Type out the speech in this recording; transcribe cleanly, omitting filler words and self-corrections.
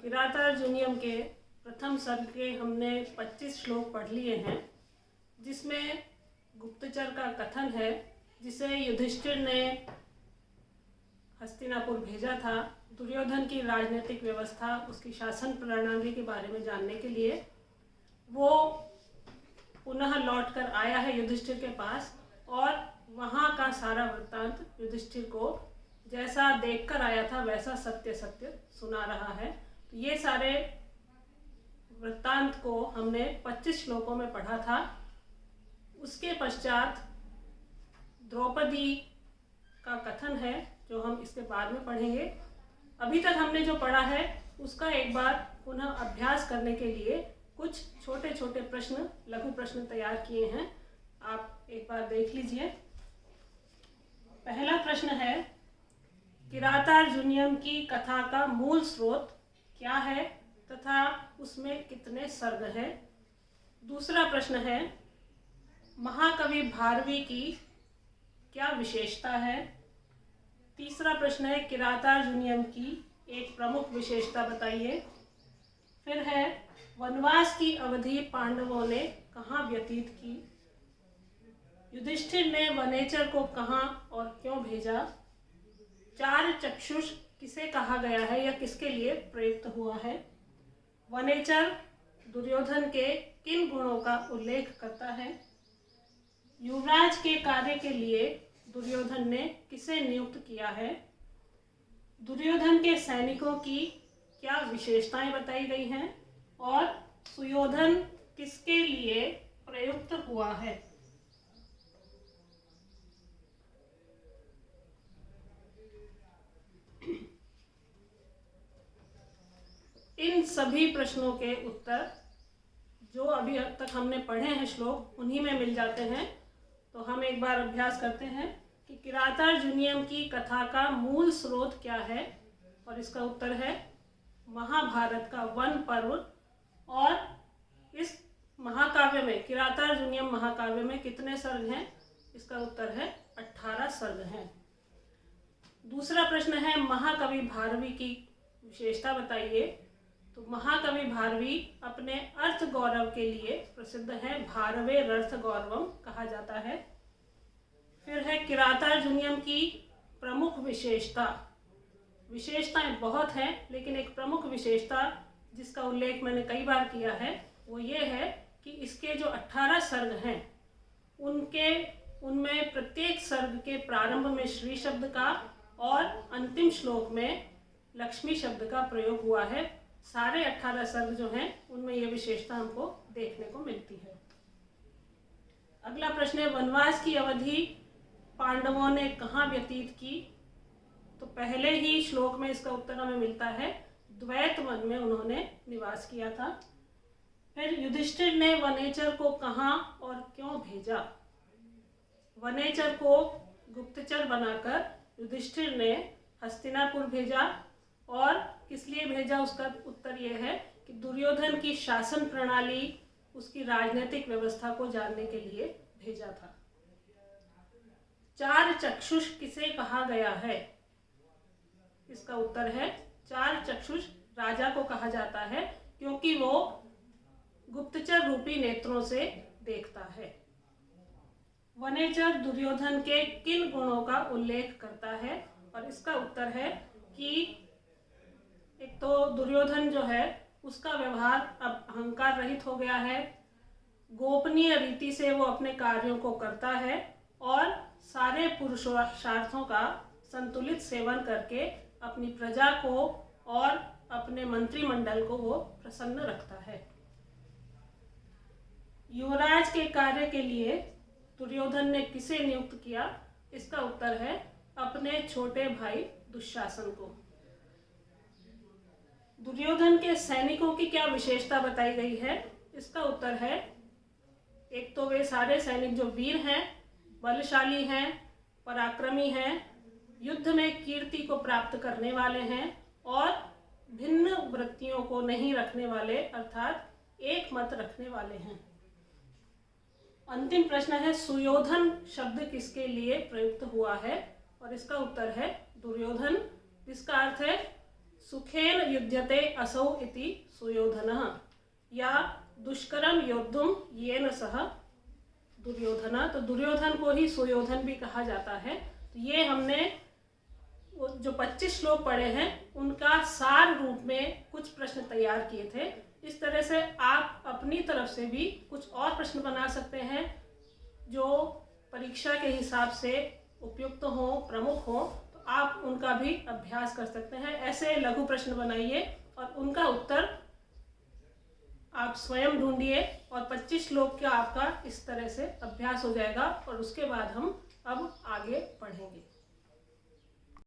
किरातार्जुनीयम के प्रथम सर्ग के हमने 25 श्लोक पढ़ लिए हैं, जिसमें गुप्तचर का कथन है जिसे युधिष्ठिर ने हस्तिनापुर भेजा था दुर्योधन की राजनीतिक व्यवस्था, उसकी शासन प्रणाली के बारे में जानने के लिए। वो पुनः लौट कर आया है युधिष्ठिर के पास और वहाँ का सारा वृत्तांत युधिष्ठिर को जैसा देखकर आया था वैसा सत्य सत्य सुना रहा है। तो ये सारे वृत्तांत को हमने 25 श्लोकों में पढ़ा था। उसके पश्चात द्रौपदी का कथन है जो हम इसके बाद में पढ़ेंगे। अभी तक हमने जो पढ़ा है उसका एक बार पुनः अभ्यास करने के लिए कुछ छोटे छोटे प्रश्न, लघु प्रश्न तैयार किए हैं। आप एक बार देख लीजिए। पहला प्रश्न है, किरातार्जुनीयम की कथा का मूल स्रोत क्या है तथा उसमें कितने सर्ग हैं। दूसरा प्रश्न है, महाकवि भारवी की क्या विशेषता है। तीसरा प्रश्न है, किरातार्जुनीयम की एक प्रमुख विशेषता बताइए। फिर है, वनवास की अवधि पांडवों ने कहाँ व्यतीत की। युधिष्ठिर ने वनेचर को कहाँ और क्यों भेजा। चार चक्षुष किसे कहा गया है या किसके लिए प्रयुक्त हुआ है। वनेचर दुर्योधन के किन गुणों का उल्लेख करता है। युवराज के कार्य के लिए दुर्योधन ने किसे नियुक्त किया है। दुर्योधन के सैनिकों की क्या विशेषताएं बताई गई हैं और सुयोधन किसके लिए प्रयुक्त हुआ है। इन सभी प्रश्नों के उत्तर जो अभी तक हमने पढ़े हैं श्लोक, उन्हीं में मिल जाते हैं। तो हम एक बार अभ्यास करते हैं कि किरातार्जुनीयम की कथा का मूल स्रोत क्या है, और इसका उत्तर है महाभारत का वन पर्व। और इस महाकाव्य में, किरातार्जुनीयम महाकाव्य में कितने सर्ग हैं, इसका उत्तर है 18 सर्ग हैं। दूसरा प्रश्न है, महाकवि भारवी की विशेषता बताइए। तो महाकवि भारवी अपने अर्थ गौरव के लिए प्रसिद्ध है, भारवे रर्थ गौरवम कहा जाता है। फिर है, किरातार्जुनीयम की प्रमुख विशेषता। विशेषताएं बहुत हैं, लेकिन एक प्रमुख विशेषता जिसका उल्लेख मैंने कई बार किया है वो ये है कि इसके जो 18 सर्ग हैं उनमें प्रत्येक सर्ग के प्रारंभ में श्री शब्द का और अंतिम श्लोक में लक्ष्मी शब्द का प्रयोग हुआ है। सारे 18 सर्ग जो हैं उनमें यह विशेषता हमको देखने को मिलती है। अगला प्रश्न है, वनवास की अवधि पांडवों ने कहाँ व्यतीत की। तो पहले ही श्लोक में इसका उत्तर हमें मिलता है, द्वैत वन में उन्होंने निवास किया था। फिर युधिष्ठिर ने वनेचर को कहाँ और क्यों भेजा। वनेचर को गुप्तचर बनाकर युधिष्ठिर ने हस्तिनापुर भेजा, और किस लिए भेजा उसका उत्तर यह है कि दुर्योधन की शासन प्रणाली, उसकी राजनीतिक व्यवस्था को जानने के लिए भेजा था। चार चक्षुष किसे कहा गया है। इसका उत्तर है, चार चक्षुष राजा को कहा जाता है क्योंकि वो गुप्तचर रूपी नेत्रों से देखता है। वनेचर दुर्योधन के किन गुणों का उल्लेख करता है, और इसका उत्तर है कि एक तो दुर्योधन जो है उसका व्यवहार अब अहंकार रहित हो गया है, गोपनीय रीति से वो अपने कार्यों को करता है और सारे पुरुषार्थों का संतुलित सेवन करके अपनी प्रजा को और अपने मंत्रिमंडल को वो प्रसन्न रखता है। युवराज के कार्य के लिए दुर्योधन ने किसे नियुक्त किया। इसका उत्तर है अपने छोटे भाई दुशासन को। दुर्योधन के सैनिकों की क्या विशेषता बताई गई है। इसका उत्तर है, एक तो वे सारे सैनिक जो वीर हैं, बलशाली हैं, पराक्रमी हैं, युद्ध में कीर्ति को प्राप्त करने वाले हैं और भिन्न वृत्तियों को नहीं रखने वाले, अर्थात एक मत रखने वाले हैं। अंतिम प्रश्न है, सुयोधन शब्द किसके लिए प्रयुक्त हुआ है, और इसका उत्तर है दुर्योधन, जिसका अर्थ है सुखेन युध्यते असौ इति सुयोधनः, या दुष्करम योद्धुम येन सह दुर्योधन। तो दुर्योधन को ही सुयोधन भी कहा जाता है। तो ये हमने वो जो 25 श्लोक पढ़े हैं उनका सार रूप में कुछ प्रश्न तैयार किए थे। इस तरह से आप अपनी तरफ से भी कुछ और प्रश्न बना सकते हैं जो परीक्षा के हिसाब से उपयुक्त हो, प्रमुख हो, तो आप उनका भी अभ्यास कर सकते हैं। ऐसे लघु प्रश्न बनाइए और उनका उत्तर आप स्वयं ढूंढिए और 25 श्लोक का आपका इस तरह से अभ्यास हो जाएगा और उसके बाद हम अब आगे पढ़ेंगे।